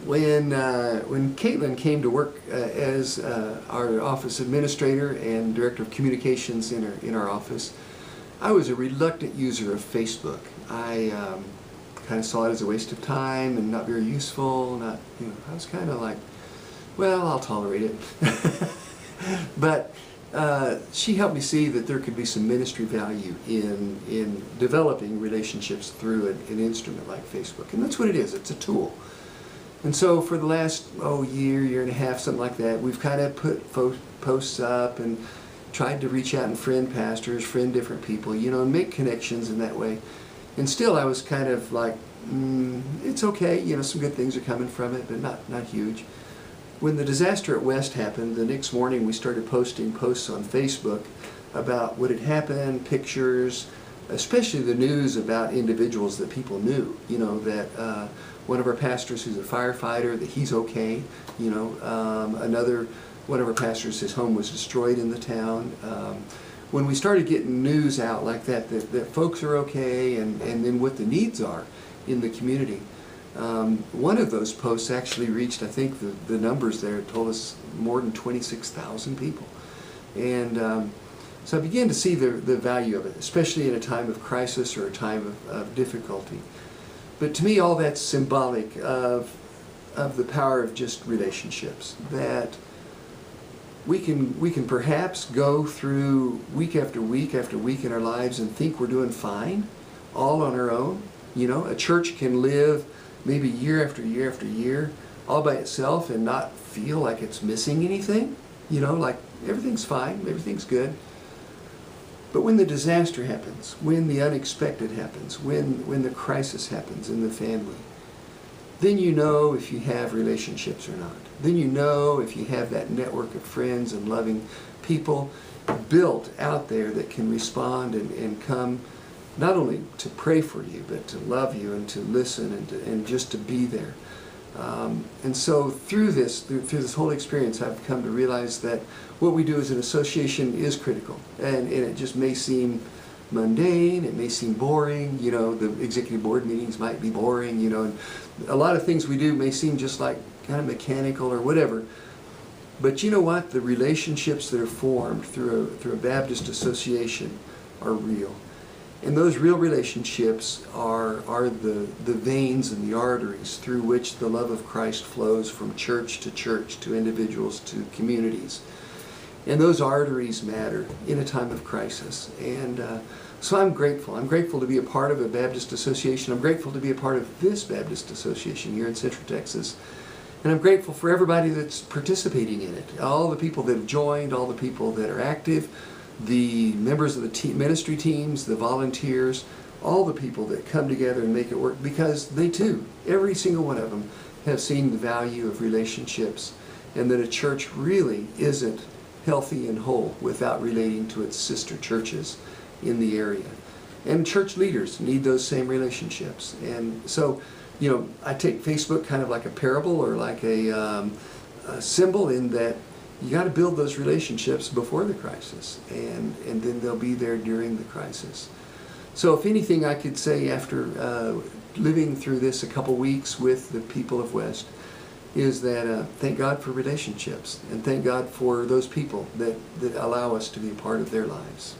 When Caitlin came to work as our office administrator and director of communications in our office, I was a reluctant user of Facebook. I kind of saw it as a waste of time and not very useful. I was kind of like, well, I'll tolerate it. But she helped me see that there could be some ministry value in developing relationships through an instrument like Facebook. And that's what it is. It's a tool. And so for the last, year and a half, something like that, we've kind of put posts up and tried to reach out and friend pastors, friend different people, and make connections in that way. And still I was kind of like, it's okay, some good things are coming from it, but not huge. When the disaster at West happened, the next morning we started posting posts on Facebook about what had happened, pictures, especially the news about individuals that people knew, that one of our pastors who's a firefighter, that he's okay, another one of our pastors, his home was destroyed in the town. When we started getting news out like that folks are okay, and then what the needs are in the community, one of those posts actually reached, I think the numbers there told us more than 26,000 people. And so I began to see the value of it, especially in a time of crisis or a time of difficulty. But to me, all that's symbolic of the power of just relationships, that we can perhaps go through week after week after week in our lives and think we're doing fine, all on our own. A church can live maybe year after year after year all by itself and not feel like it's missing anything, like everything's fine, everything's good. But when the disaster happens, when the unexpected happens, when the crisis happens in the family, then you know if you have relationships or not. Then you know if you have that network of friends and loving people built out there that can respond and come not only to pray for you, but to love you and to listen and just to be there. And so through this whole experience, I've come to realize that what we do as an association is critical. And it just may seem mundane, it may seem boring, the executive board meetings might be boring, and a lot of things we do may seem just like kind of mechanical or whatever. But you know what? The relationships that are formed through a Baptist association are real. And those real relationships are the veins and the arteries through which the love of Christ flows from church, to individuals, to communities. And those arteries matter in a time of crisis. And so I'm grateful. I'm grateful to be a part of a Baptist association. I'm grateful to be a part of this Baptist association here in Central Texas. And I'm grateful for everybody that's participating in it. All the people that have joined, all the people that are active, the members of the ministry teams, the volunteers, all the people that come together and make it work, because they too, every single one of them, have seen the value of relationships, and that a church really isn't healthy and whole without relating to its sister churches in the area. And church leaders need those same relationships. And so, I take Facebook kind of like a parable or like a symbol, in that you got to build those relationships before the crisis, and then they'll be there during the crisis. So if anything I could say after living through this a couple weeks with the people of West is that thank God for relationships, and thank God for those people that allow us to be a part of their lives.